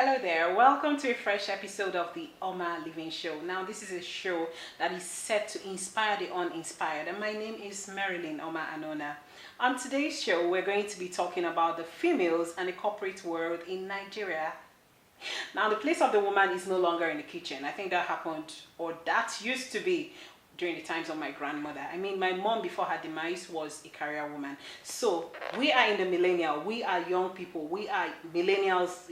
Hello there, welcome to a fresh episode of the Oma Living Show. Now, this is a show that is set to inspire the uninspired, and my name is Marilyn Oma Anona. On today's show, we're going to be talking about the females and the corporate world in Nigeria. Now, the place of the woman is no longer in the kitchen. I think that happened, or that used to be during the times of my grandmother. I mean, my mom before her demise was a career woman. So we are in the millennial, we are young people, we are millennials,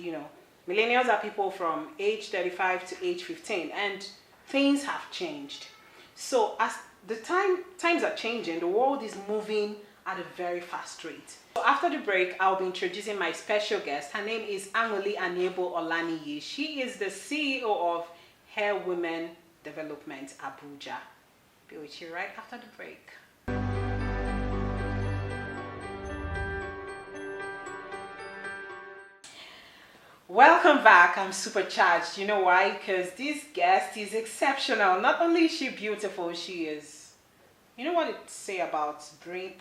Millennials are people from age 35 to age 15, and things have changed. So as the times are changing, the world is moving at a very fast rate. So after the break, I'll be introducing my special guest. Her name is Anuli Aniebo Olaniyi. She is the CEO of Hair Women Development Abuja. Be with you right after the break. Welcome back. I'm supercharged. You know why? Because this guest is exceptional. Not only is she beautiful, she is, you know what it say about brain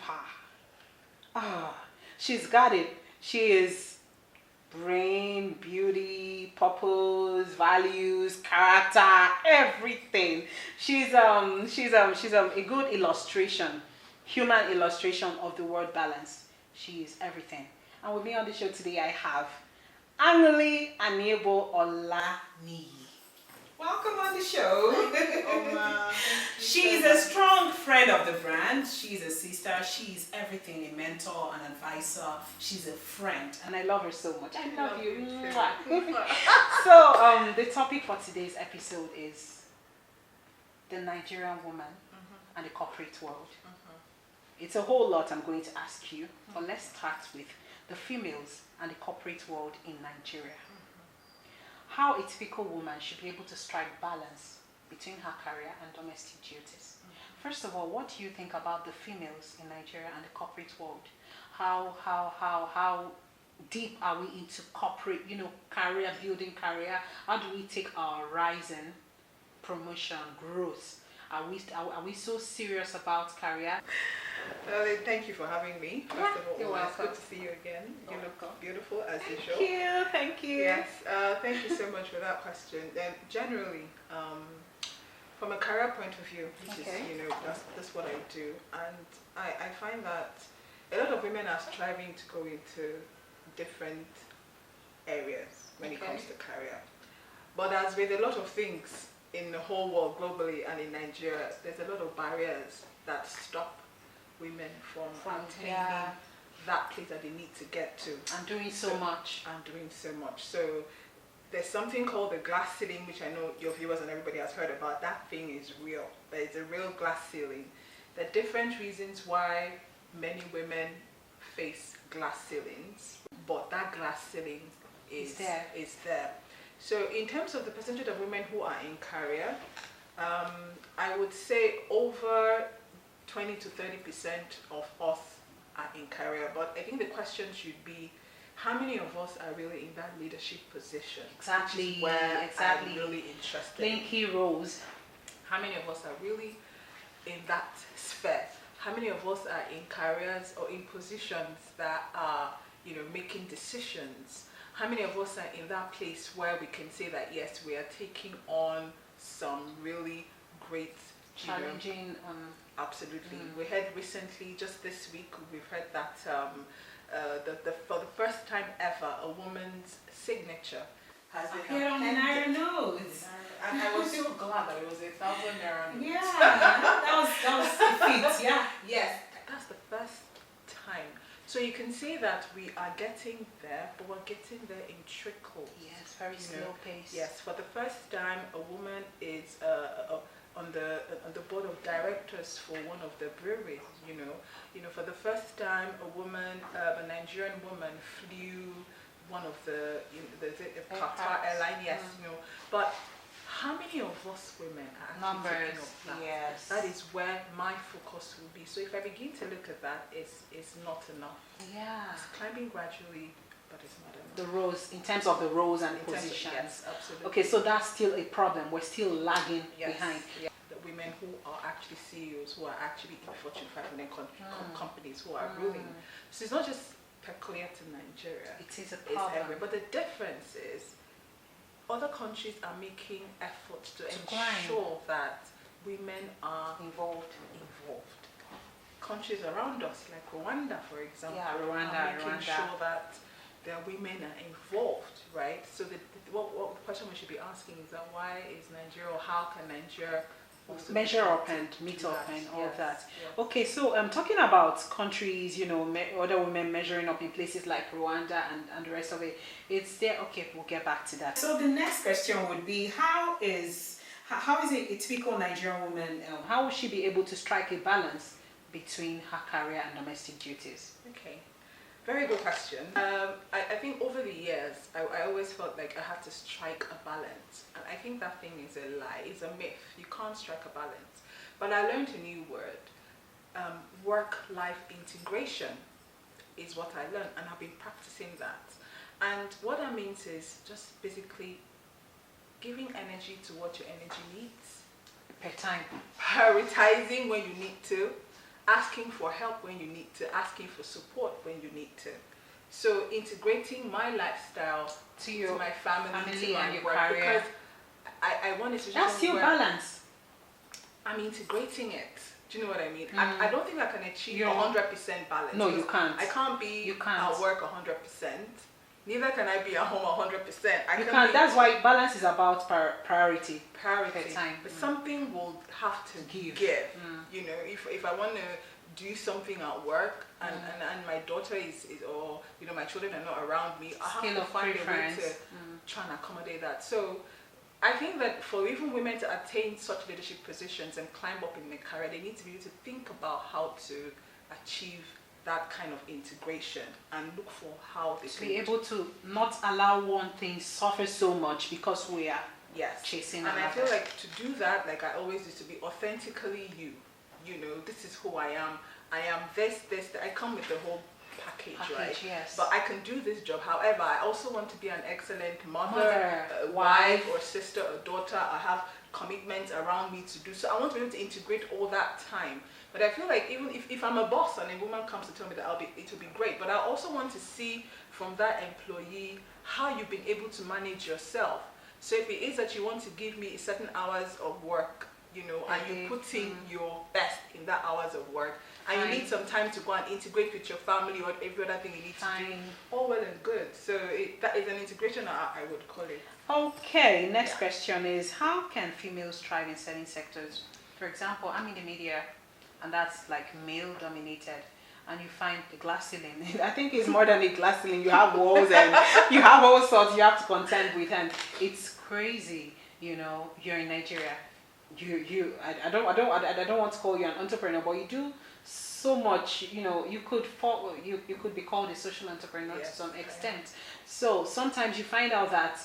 power? She's got it. She is brain, beauty, purpose, values, character, everything. She's a good illustration, human illustration of the word balance. She is everything. And with me on the show today, I have Anuli Aniebo Olaniyi. Welcome on the show. Oma, She's a strong friend of the brand. She's a sister. She's everything, a mentor, an advisor. She's a friend. And I love her so much. I love you. So the topic for today's episode is the Nigerian woman and the corporate world. It's a whole lot I'm going to ask you. But let's start with the females and the corporate world in Nigeria. How a typical woman should be able to strike balance between her career and domestic duties. First of all, what do you think about the females in Nigeria and the corporate world? How deep are we into corporate, career building, career? How do we take our rising, promotion, growth? Are we so serious about career? Thank you for having me. First of all, you're welcome. It's good to see you again. You look beautiful as usual. Thank you. Yes, thank you so much for that question. Then generally, from a career point of view, which is that's what I do, and I find that a lot of women are striving to go into different areas when it comes to career. But as with a lot of things in the whole world globally and in Nigeria, there's a lot of barriers that stop women from attaining that place that they need to get to. And doing so much. So there's something called the glass ceiling, which I know your viewers and everybody has heard about. That thing is real. There is a real glass ceiling. There are different reasons why many women face glass ceilings, but that glass ceiling is there. So in terms of the percentage of women who are in career, I would say over 20 to 30% of us are in career. But I think the question should be, how many of us are really in that leadership position? Exactly. Which is where I'm really interested. Playing key roles. How many of us are really in that sphere? How many of us are in careers or in positions that are, making decisions? How many of us are in that place where we can say that, yes, we are taking on some really great, challenging. Absolutely. We heard recently, just this week, we've heard that for the first time ever, a woman's signature has been appeared on the Naira notes. And I was so glad that it was 1,000 Naira notes. Yeah, that was a feat. Yeah. Yes, that's the first time. So you can see that we are getting there, but we're getting there in trickles. Yes, very slow pace. Yes, for the first time, a woman is on the board of directors for one of the breweries. For the first time, a Nigerian woman flew one of the Qatar airline. Yes, but how many of us women are actually taking up that? Yes. That is where my focus will be. So if I begin to look at that, it's not enough. Yeah. It's climbing gradually, but it's not enough. The roles, in terms of the roles and positions. Yes, absolutely. Okay, so that's still a problem. We're still lagging behind. Yeah. The women who are actually CEOs, who are actually in Fortune 500 companies, who are ruling. So it's not just peculiar to Nigeria. It is a It's problem. everywhere. But the difference is other countries are making efforts to climb. ensure that women are Involved. Countries around us, like Rwanda, for example, Yeah, Rwanda, are making Rwanda. sure that their women are involved, right? So what the question we should be asking is that why is Nigeria, or how can Nigeria also Measure be up to and do meet up that? and all Yes, that. yes. Okay, so talking about countries, you know, other women measuring up in places like Rwanda and the rest of it, it's there. Okay, we'll get back to that. So the next question would be, how is a typical Nigerian woman, how will she be able to strike a balance between her career and domestic duties? Okay, very good question. I think over the years, I always felt like I had to strike a balance. And I think that thing is a lie, it's a myth. You can't strike a balance. But I learned a new word. Work-life integration is what I learned, and I've been practicing that. And what that means is just basically giving energy to what your energy needs. Per time. Prioritizing when you need to. Asking for help when you need to, asking for support when you need to. So integrating my lifestyle to my family to my and your work, career. because I want to. That's your balance. I'm integrating it. Do you know what I mean? I don't think I can achieve 100% balance. No, you can't. I can't be You can't. at work 100%. Neither can I be at home 100%. You can't. That's why balance is about priority. Per time. But something will have to give. You know, if I want to do something at work and my daughter is or you know my children are not around me, I have to find a way to try and accommodate that. So I think that for even women to attain such leadership positions and climb up in their career, they need to be able to think about how to achieve that kind of integration and look for how they to can be able to not allow one thing suffer so much because we are chasing and another. I feel like to do that, like I always used to be authentically you. You know, this is who I am. I am this. I come with the whole package, right? Yes. But I can do this job. However, I also want to be an excellent mother, wife, or sister, or daughter. I have commitments around me to do. So I want to be able to integrate all that time. But I feel like even if I'm a boss and a woman comes to tell me that it will be great, but I also want to see from that employee how you've been able to manage yourself. So if it is that you want to give me certain hours of work, you know, and you put in your best in that hours of work, and you need some time to go and integrate with your family or every other thing you need to do, all well and good. So that is an integration, I would call it. Okay, next question is, how can females thrive in certain sectors? For example, I'm in the media, and that's like male dominated, and you find the glass ceiling. I think it's more than a glass ceiling. You have walls and you have all sorts you have to contend with, and it's crazy. You know, you're in Nigeria. I don't want to call you an entrepreneur, but you do so much. You know, you could be called a social entrepreneur to some extent. So sometimes you find out that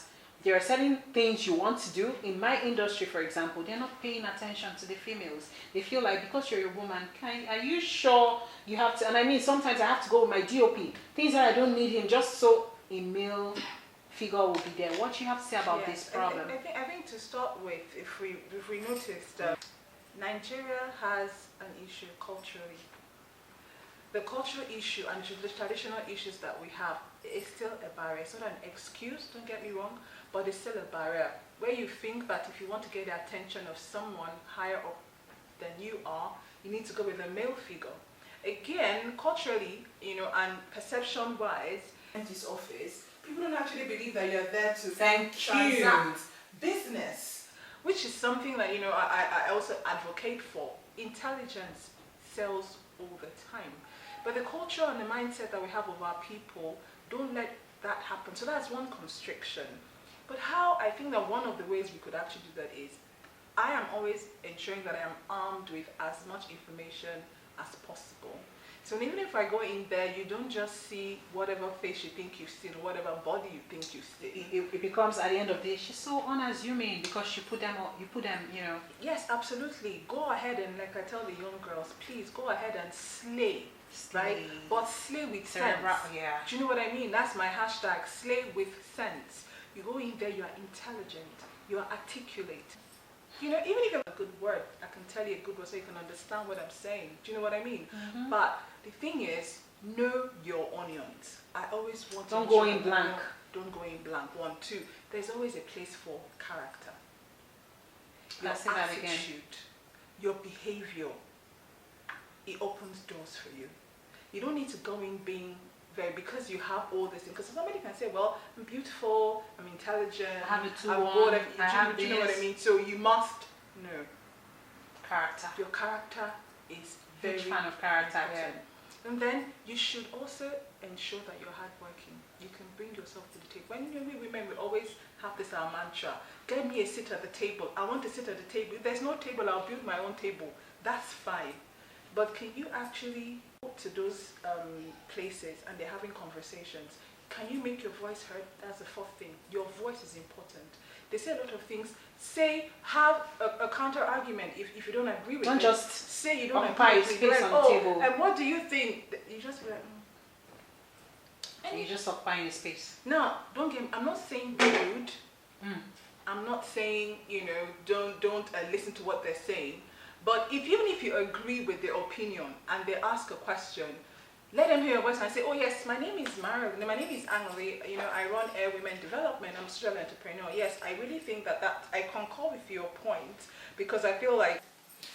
there are certain things you want to do. In my industry, for example, they're not paying attention to the females. They feel like because you're a woman, are you sure you have to? And I mean, sometimes I have to go with my DOP. Things that I don't need him, just so a male figure will be there. What do you have to say about this problem? I think to start with, if we noticed, Nigeria has an issue culturally. The cultural issue and the traditional issues that we have is still a barrier. It's not an excuse, don't get me wrong, but it's still a barrier where you think that if you want to get the attention of someone higher up than you are, you need to go with a male figure. Again, culturally, you know, and perception-wise, in this office, people don't actually believe that you're there to transact business, which is something that, you know, I also advocate for. Intelligence sells all the time. But the culture and the mindset that we have of our people don't let that happen. So that's one constriction. But how I think that one of the ways we could actually do that is I am always ensuring that I am armed with as much information as possible. So even if I go in there, you don't just see whatever face you think you've seen or whatever body you think you've seen. It becomes, at the end of the day, she's so unassuming because you put them, you know. Yes, absolutely. Go ahead and, like I tell the young girls, please go ahead and slay. Right? But slay with cerebral, sense. Do you know what I mean? That's my hashtag, slay with sense. You go in there, you are intelligent, you are articulate. You know, even if you have a good word, I can tell you a good word so you can understand what I'm saying. Do you know what I mean? But the thing is, know your onions. I always want to don't go in blank. don't go in blank. 1, 2. There's always a place for character. Your Let's say that again. attitude, your behavior, it opens doors for you. You don't need to go in being because you have all this thing. Because somebody can say, well, I'm beautiful, I'm intelligent, I have a 2-1, do you know what I mean? So you must know. Character. Your character is very Huge fan of character. important. And then you should also ensure that you're hardworking. You can bring yourself to the table. When we women, we always have this our mantra, get me a seat at the table. I want to sit at the table. If there's no table, I'll build my own table. That's fine. But can you actually go to those places and they're having conversations? Can you make your voice heard? That's the fourth thing. Your voice is important. They say a lot of things. Have a counter argument if you don't agree with it. Don't just say you don't occupy agree space with it. on the table. And what do you think? You just be like, And you're just occupying space. Now, I'm not saying rude. I'm not saying, don't listen to what they're saying. But even if you agree with their opinion and they ask a question, let them hear your voice and say, oh yes, my name is Marilyn, my name is Anuli, I run Air Women Development, I'm a social entrepreneur. Yes, I really think that I concur with your point because I feel like...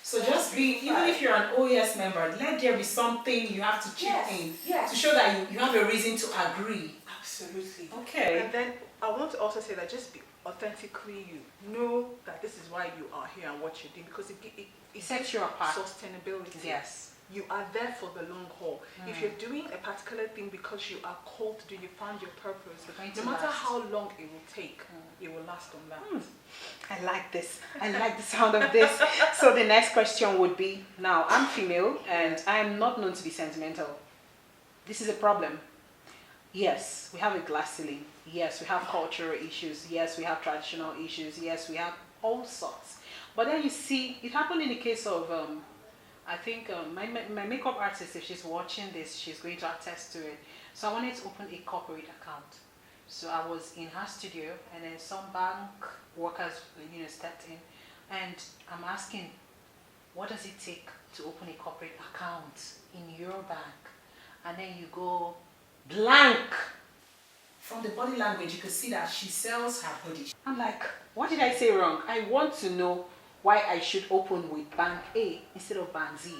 So just even if you're an OES member, let there be something you have to chip in to show that you have a reason to agree. Absolutely. Okay. And then I want to also say that just be authentically you. Know that this is why you are here and what you're doing because it sets you apart. Sustainability. Yes. You are there for the long haul. If you're doing a particular thing because you are called to do, you found your purpose, no matter how long it will take, it will last on that. I like this. I like the sound of this. So the next question would be, now I'm female and I'm not known to be sentimental. This is a problem. Yes, we have a glass ceiling. Yes, we have cultural issues. Yes, we have traditional issues. Yes, we have all sorts. But then you see, it happened in the case of... I think my makeup artist, if she's watching this, she's going to attest to it. So I wanted to open a corporate account. So I was in her studio and then some bank workers, stepped in and I'm asking, what does it take to open a corporate account in your bank? And then you go blank. From the body language, you could see that she sells her body. I'm like, what did I say wrong? I want to know why I should open with bank A instead of bank Z.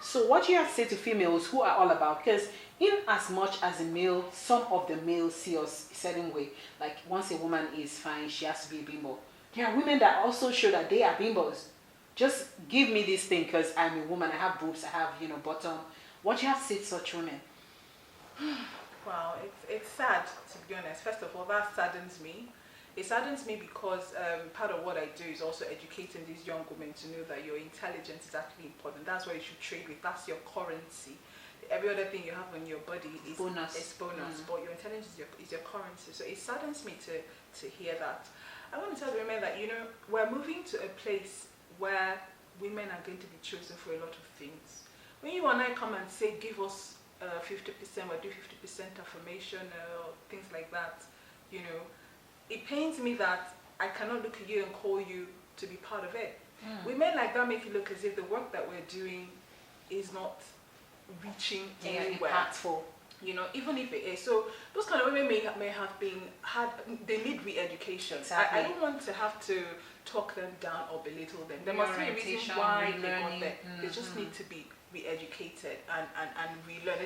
So what you have to say to females who are all about, because in as much as a male, some of the males see us a certain way. Like once a woman is fine, she has to be a bimbo. There are women that also show that they are bimbos. Just give me this thing because I'm a woman, I have boobs, I have, bottom. What you have to say to such women? Wow, it's sad to be honest. First of all, that saddens me. It saddens me because part of what I do is also educating these young women to know that your intelligence is actually important. That's what you should trade with. That's your currency. Every other thing you have on your body is bonus. But your intelligence is your currency. So it saddens me to hear that. I want to tell the women that, we're moving to a place where women are going to be chosen for a lot of things. When you and I come and say, give us 50% or do 50% affirmation or things like that, it pains me that I cannot look at you and call you to be part of it. Women like that make it look as if the work that we're doing is not reaching anywhere. Impactful. Even if it is. So those kind of women may have they need re-education. Exactly. I don't want to have to talk them down or belittle them. There must be a reason why they got there. They just need to be re-educated and relearn.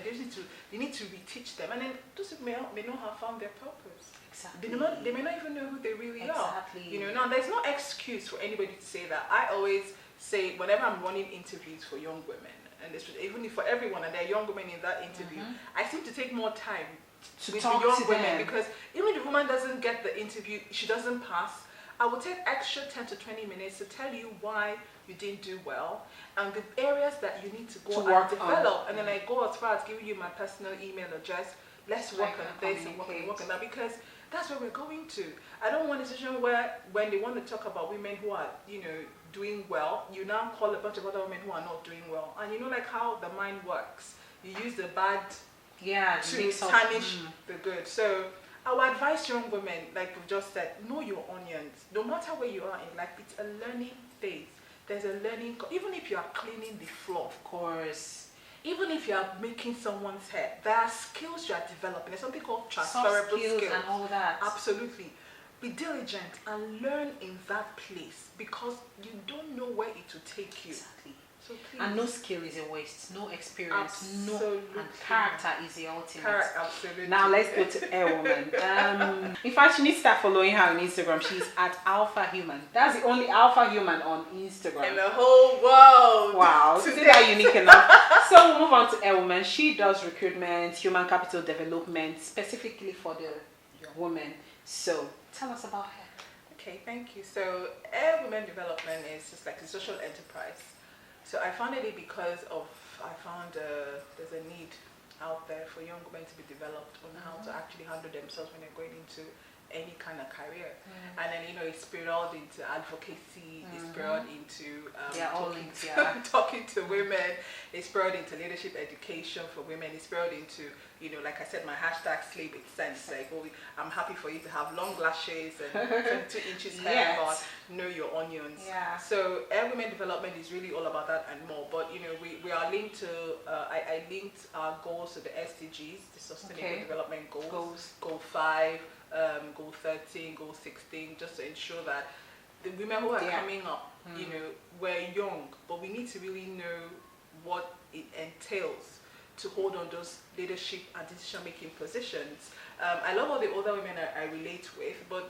They need to reteach them. And then those people may not have found their purpose. Exactly. They may not even know who they really are. Exactly. Now there's no excuse for anybody to say that. I always say, whenever I'm running interviews for young women, and even if for everyone, and there are young women in that interview, I seem to take more time with the young women because even if the woman doesn't get the interview, she doesn't pass, I will take extra 10 to 20 minutes to tell you why you didn't do well and the areas that you need to go and develop. And then I go as far as giving you my personal email address. Let's work on this and work on that, because that's where we're going to. I don't want a situation where when they want to talk about women who are, doing well, you now call a bunch of other women who are not doing well. And like how the mind works. You use the bad to tarnish the good. So I would advise young women, like we've just said, know your onions. No matter where you are in life, it's a learning phase. There's a learning, even if you are cleaning the floor. Of course. even if you are making someone's hair, there are skills you are developing. There's something called Soft transferable skills skills. and all that. Absolutely. Be diligent and learn in that place, because you don't know where it will take you. Exactly. So please. And no skill is a waste, no experience, Absolutely. and character is the ultimate. Absolutely. Now let's go to a woman. In fact, you need to start following her on Instagram. She's at Alpha Human. That's the only Alpha Human on Instagram. In the whole world. Wow, isn't that unique enough? So we'll move on to a woman. She does recruitment, human capital development, specifically for the women. So tell us about her. Okay, thank you. So Air Women Development is just like a social enterprise. So I founded it because I found there's a need out there for young women to be developed on how to actually handle themselves when they're going into any kind of career. And then, it spiraled into advocacy, it spiraled into talking to women, it spiraled into leadership education for women, it spiraled into, like I said, my hashtag sleep with sense. Like, I'm happy for you to have long lashes and 22 inches hair, but know your onions. So Air Women Development is really all about that and more. But we are linked to I linked our goals to the SDGs, the Sustainable Development Goals. Goal 5, goal 13, goal 16, just to ensure that the women who are coming up, we're young, but we need to really know what it entails to hold on those leadership and decision-making positions. I love all the older women I relate with, but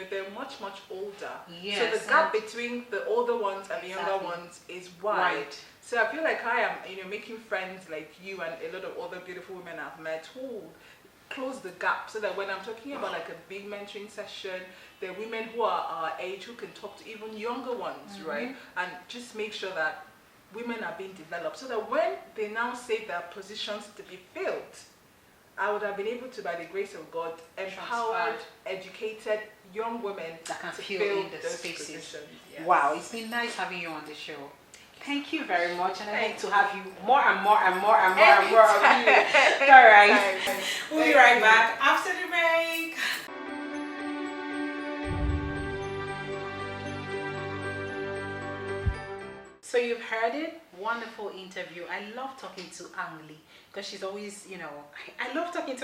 they're much older. Yes, so the gap between the older ones and the younger ones is wide. So I feel like I am, making friends like you and a lot of other beautiful women I've met who close the gap, so that when I'm talking about like a big mentoring session, there are women who are our age who can talk to even younger ones, right? And just make sure that women are being developed, so that when they now say their positions to be filled, I would have been able to, by the grace of God, empowered, educated young women that can to fill in the those spaces. positions. Yes. Wow, it's been nice having you on the show. Thank you very much, and I hope to have you more and more of you. All right, we'll be right back after the break. So you've heard it, wonderful interview. I love talking to Anuli because she's always, I love talking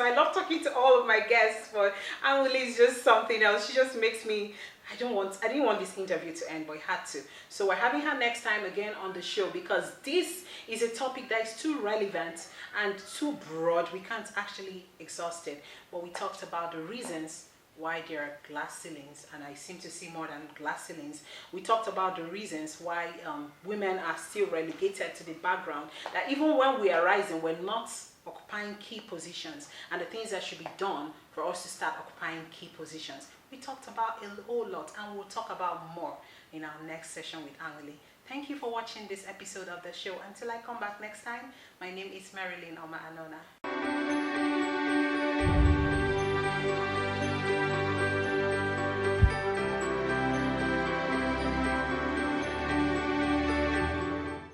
to all of my guests, but Anuli is just something else. She just makes me, I didn't want this interview to end, but it had to. So we're having her next time again on the show, because this is a topic that is too relevant and too broad. We can't actually exhaust it, but we talked about the reasons why there are glass ceilings, and I seem to see more than glass ceilings. We talked about the reasons why women are still relegated to the background, that even when we are rising, we're not occupying key positions, and the things that should be done for us to start occupying key positions. We talked about a whole lot, and we'll talk about more in our next session with Anuli. Thank you for watching this episode of the show. Until I come back next time, my name is Marilyn Oma Anona.